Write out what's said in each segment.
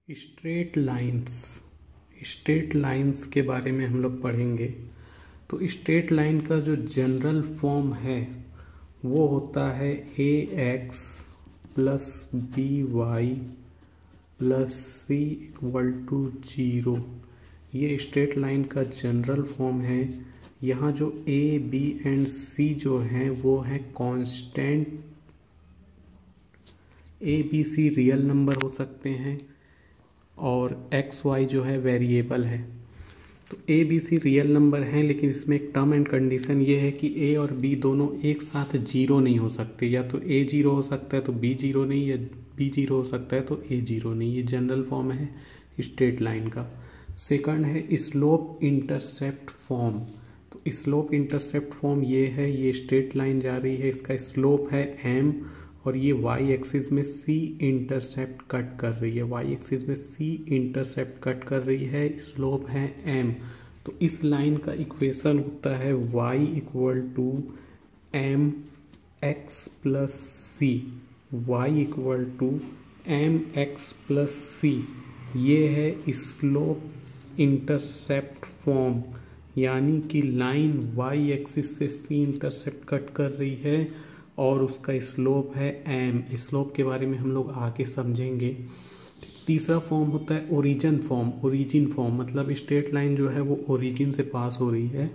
Straight lines के बारे में हम लोग पढ़ेंगे। तो स्ट्रेट लाइन का जो जनरल फॉर्म है वो होता है A X plus B Y plus C equal to 0। ये स्ट्रेट लाइन का जनरल फॉर्म है। यहाँ जो ए बी एंड सी जो हैं वो हैं constant. A B C real number हो सकते हैं और एक्स वाई जो है वेरिएबल है। तो A B C real number हैं, लेकिन इसमें एक टर्म एंड कंडीशन ये है कि ए और बी दोनों एक साथ जीरो नहीं हो सकते। या तो ए जीरो हो सकता है तो बी जीरो नहीं, या बी जीरो हो सकता है तो ए जीरो नहीं। ये जनरल फॉर्म है स्ट्रेट लाइन का। सेकंड है स्लोप इंटरसेप्ट फॉर्म। तो स्लोप इंटरसेप्ट फॉर्म ये है, ये स्ट्रेट लाइन जा रही है, इसका स्लोप है एम और ये वाई एक्सिस में सी इंटरसेप्ट कट कर रही है। वाई एक्सिस में सी इंटरसेप्ट कट कर रही है, स्लोप है एम। तो इस लाइन का इक्वेशन होता है Y equal to M X plus C. Y equal to M X plus C. ये है स्लोप इंटरसेप्ट फॉर्म, यानी कि लाइन वाई एक्सिस से सी इंटरसेप्ट कट कर रही है और उसका स्लोप है एम। स्लोप के बारे में हम लोग आगे समझेंगे। तीसरा फॉर्म होता है ओरिजिन फॉर्म मतलब स्ट्रेट लाइन जो है वो ओरिजिन से पास हो रही है।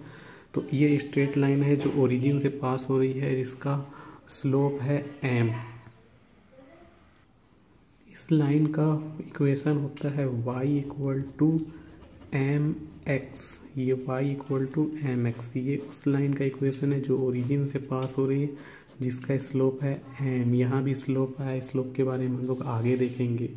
तो ये स्ट्रेट लाइन है जो ओरिजिन से पास हो रही है, इसका स्लोप है एम। इस लाइन का इक्वेशन होता है y equal to M X. ये y equal to M X, ये उस लाइन का इक्वेशन है जो ओरिजिन से पास हो रही है, जिसका स्लोप है एम। यहाँ भी स्लोप है, स्लोप के बारे में हम लोग आगे देखेंगे।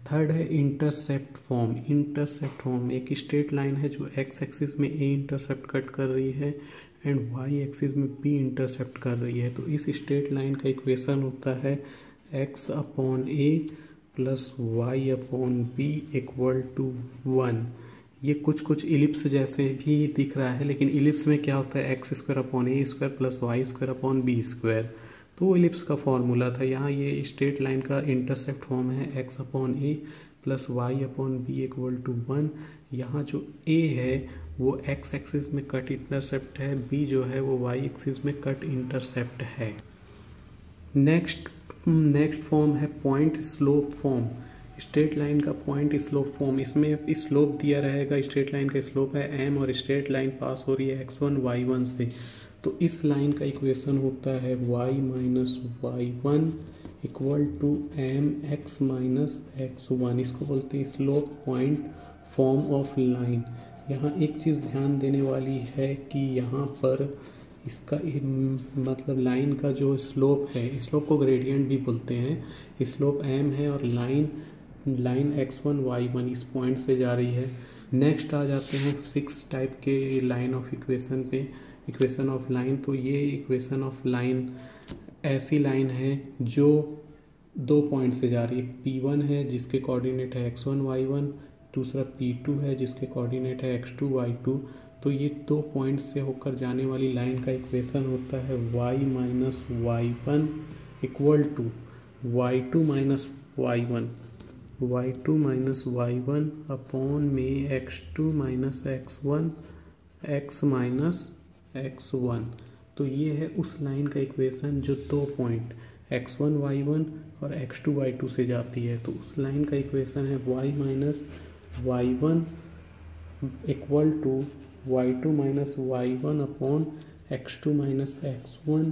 थर्ड है इंटरसेप्ट फॉर्म एक स्ट्रेट लाइन है जो एक्स एक्सिस में ए इंटरसेप्ट कट कर रही है एंड वाई एक्सिस में बी इंटरसेप्ट कर रही है। तो इस स्ट्रेट लाइन का इक्वेशन होता है X upon A plus Y upon B equal to 1। ये कुछ इलिप्स जैसे भी दिख रहा है, लेकिन इलिप्स में क्या होता है X square upon A square plus Y square upon B square. तो वो इलिप्स का फॉर्मूला था। यहाँ ये स्ट्रेट लाइन का इंटरसेप्ट फॉर्म है X upon A plus Y upon B equal to 1। यहाँ जो ए है वो एक्स एक्सिस में कट इंटरसेप्ट है, बी जो है वो वाई एक्सिस में कट इंटरसेप्ट है। नेक्स्ट फॉर्म है point slope form. Straight line का पॉइंट स्लोप फॉर्म, इसमें स्लोप दिया रहेगा। स्ट्रेट लाइन का स्लोप है एम और स्ट्रेट लाइन पास हो रही है x1 y1 से। तो इस लाइन का इक्वेशन होता है y minus y1 equal to M X minus x1। इसको बोलते हैं slope point form of line. यहाँ एक चीज़ ध्यान देने वाली है कि यहाँ पर इसका मतलब लाइन का जो स्लोप है, स्लोप को ग्रेडियंट भी बोलते हैं। स्लोप एम है और लाइन x1 y1 इस पॉइंट से जा रही है। नेक्स्ट आ जाते हैं 6 टाइप के लाइन ऑफ इक्वेशन पे, इक्वेशन ऑफ लाइन। तो ये इक्वेशन ऑफ लाइन ऐसी लाइन है जो 2 पॉइंट से जा रही है। P1 है जिसके कोऑर्डिनेट है x1 y1, दूसरा P2 है जिसके कोऑर्डिनेट है x2 y2। तो ये 2 पॉइंट से होकर जाने वाली लाइन का इक्वेशन होता है y minus y1 equal to y2 minus y1 upon में x2 minus x1 x minus x1। तो ये है उस लाइन का इक्वेशन जो 2 पॉइंट x1 y1 और x2 y2 से जाती है। तो उस लाइन का इक्वेशन है y minus y1 equal to y2 minus y1 upon x2 minus x1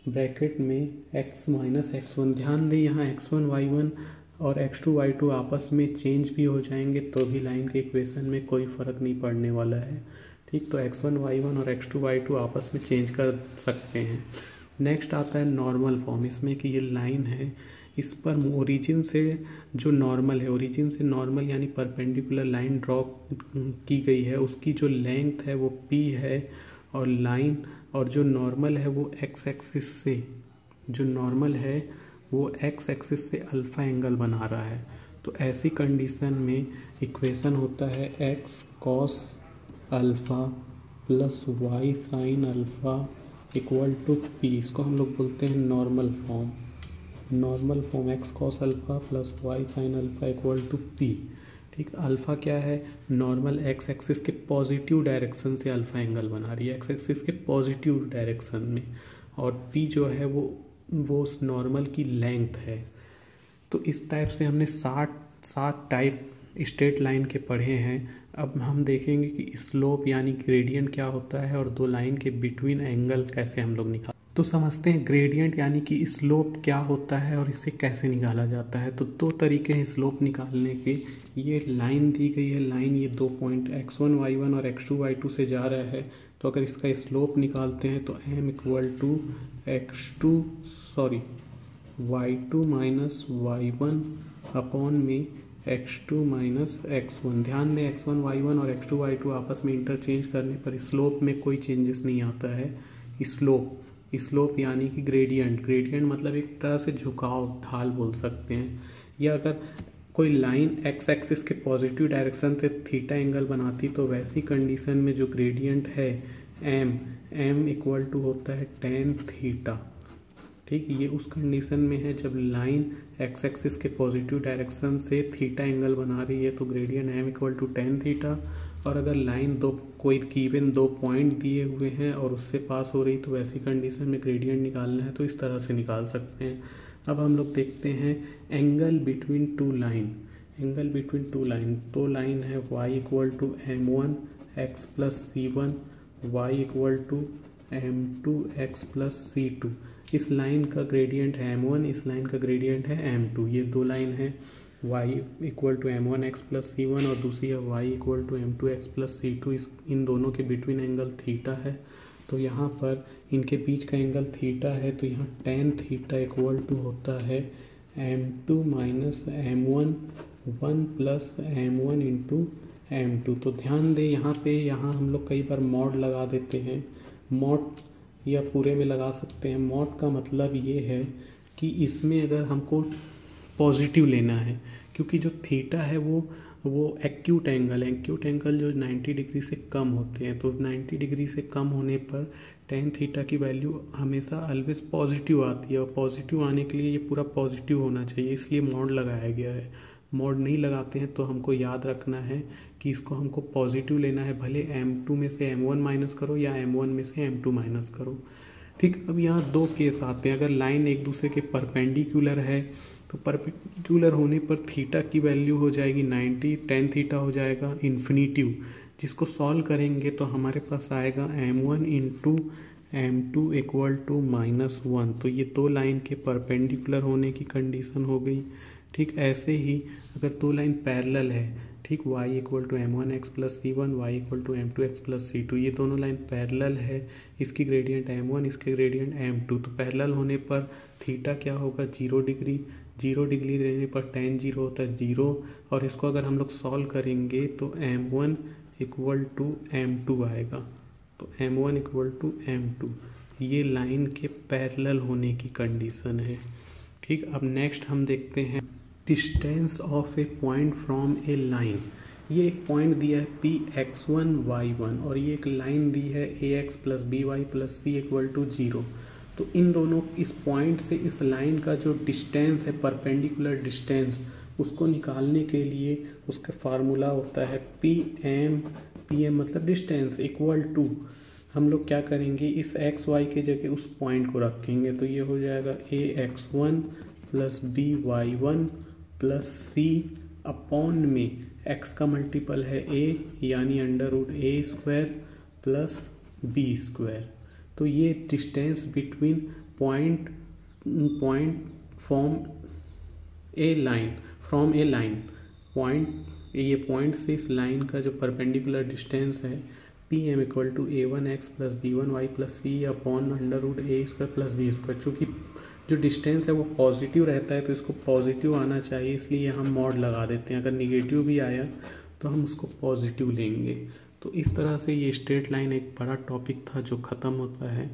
bracket में x माइनस x1। ध्यान दें यहाँ x1 y1 और x2 y2 आपस में चेंज भी हो जाएंगे तो भी लाइन के इक्वेशन में कोई फ़र्क नहीं पड़ने वाला है। ठीक, तो x1 y1 और x2 y2 आपस में चेंज कर सकते हैं। नेक्स्ट आता है नॉर्मल फॉर्म। इसमें कि ये लाइन है, इस पर ओरिजिन से जो नॉर्मल है, ओरिजिन से नॉर्मल यानी परपेंडिकुलर लाइन ड्रॉ की गई है, उसकी जो लेंथ है वो p है और लाइन और जो नॉर्मल है वो x एक्सिस से, जो नॉर्मल है वो x एक्सिस से अल्फ़ा एंगल बना रहा है। तो ऐसी कंडीशन में इक्वेशन होता है x cos alpha plus y sine alpha equal to p। इसको हम लोग बोलते हैं normal form. Normal form x cos alpha plus y sine alpha equal to p. ठीक, अल्फ़ा क्या है, नॉर्मल एक्स एक्सिस के पॉजिटिव डायरेक्शन से अल्फ़ा एंगल बना रही है, एक्स एक्सिस के पॉजिटिव डायरेक्शन में, और पी जो है वो उस नॉर्मल की लेंथ है। तो इस टाइप से हमने 7 टाइप स्ट्रेट लाइन के पढ़े हैं। अब हम देखेंगे कि स्लोप यानी ग्रेडियंट क्या होता है और दो लाइन के बिटवीन एंगल कैसे हम लोग निकाल। तो समझते हैं ग्रेडियंट यानी कि स्लोप क्या होता है और इसे कैसे निकाला जाता है। तो 2 तरीके हैं स्लोप निकालने के। ये लाइन दी गई है, लाइन ये 2 पॉइंट x1 y1 और x2 y2 से जा रहा है। तो अगर इसका स्लोप निकालते हैं तो m equal to y2 minus y1 upon में x2 माइनस x1। ध्यान दें x1 y1 और x2 y2 आपस में इंटरचेंज करने पर स्लोप में कोई चेंजेस नहीं आता है। स्लोप यानी कि ग्रेडियंट मतलब एक तरह से झुकाव, ढाल बोल सकते हैं। या अगर कोई लाइन एक्स एक्सिस के पॉजिटिव डायरेक्शन पे थीटा एंगल बनाती तो वैसी कंडीशन में जो ग्रेडियंट है m इक्वल टू होता है tan थीटा। ठीक, ये उस कंडीशन में है जब लाइन एक्स एक्सिस के पॉजिटिव डायरेक्शन से थीटा एंगल बना रही है तो gradient m equal to tan theta. और अगर लाइन कोई गिवन 2 पॉइंट दिए हुए हैं और उससे पास हो रही तो वैसी कंडीशन में ग्रेडियंट निकालना है तो इस तरह से निकाल सकते हैं। अब हम लोग देखते हैं एंगल बिटवीन टू लाइन। तो लाइन है y equal to m1 x plus c1, y equal to m2 x plus c2। इस लाइन का ग्रेडियंट है m1, इस लाइन का ग्रेडियंट है m2। ये 2 लाइन है, y equal to m1 x plus c1 और दूसरी है y equal to m2 x plus c2। इन दोनों के बिटवीन एंगल थीटा है। तो यहाँ पर इनके बीच का एंगल थीटा है, तो यहाँ tan थीटा इक्वल टू होता है m2 minus m1 1 plus m1 into m2। तो ध्यान दें यहाँ हम लोग कई बार मॉड लगा देते हैं, मॉड या पूरे में लगा सकते हैं। मॉड का मतलब ये है कि इसमें अगर हमको पॉजिटिव लेना है, क्योंकि जो थीटा है वो एक्यूट एंगल है। एक्यूट एंगल जो 90 डिग्री से कम होते हैं, तो 90 डिग्री से कम होने पर tan थीटा की वैल्यू हमेशा ऑलवेज पॉजिटिव आती है, और पॉजिटिव आने के लिए ये पूरा पॉजिटिव होना चाहिए, इसलिए मॉड लगाया गया है। मॉड नहीं लगाते हैं तो हमको याद रखना है कि इसको हमको पॉजिटिव लेना है, भले m2 में से m1 माइनस करो या m1 में से m2 माइनस करो। ठीक, अब यहाँ 2 केस आते हैं। अगर लाइन एक दूसरे के परपेंडिकुलर है तो परपेंडिकुलर होने पर थीटा की वैल्यू हो जाएगी 90, tan थीटा हो जाएगा इन्फिनिटिव, जिसको सॉल्व करेंगे तो हमारे पास आएगा m1 into m2 equal to -1। तो ये 2 लाइन के परपेंडिकुलर होने की कंडीशन हो गई। ठीक, ऐसे ही अगर 2 लाइन पैरेलल है, ठीक, y equal to m1 x plus c1, y equal to m2 x plus c2, ये दोनों लाइन पैरेलल है, इसकी ग्रेडियंट m1, इसके ग्रेडियंट m2। तो पैरेलल होने पर थीटा क्या होगा, 0 डिग्री। 0 डिग्री लेने पर tan 0 होता है 0, और इसको अगर हम लोग सॉल्व करेंगे तो m1 इक्वल टू m2 आएगा। तो m1 इक्वल टू m2, ये लाइन के पैरेलल होने की कंडीशन है। ठीक, अब नेक्स्ट हम देखते हैं distance of A point from a line. ये एक पॉइंट दिया है px1 y1 और ये एक लाइन दी है ax plus by plus c equal to 0। तो इन दोनों, इस पॉइंट से इस लाइन का जो डिस्टेंस है, परपेंडिकुलर डिस्टेंस, उसको निकालने के लिए उसका फार्मूला होता है pm मतलब डिस्टेंस इक्वल टू, हम लोग क्या करेंगे, इस एक्स वाई के जगह उस पॉइंट को रखेंगे। तो ये हो जाएगा ax1 plus by1 plus c upon में x का मल्टीपल है a यानी √a² प्लस b²। तो ये distance between point from a line ये पॉइंट से इस लाइन का जो परपेंडिकुलर डिस्टेंस है pm equal to a1x plus b1y plus c upon √a² plus b²। चूँकि जो डिस्टेंस है वो पॉजिटिव रहता है तो इसको पॉजिटिव आना चाहिए, इसलिए हम मॉड लगा देते हैं। अगर निगेटिव भी आया तो हम उसको पॉजिटिव लेंगे। तो इस तरह से ये स्ट्रेट लाइन एक बड़ा टॉपिक था जो ख़त्म होता है।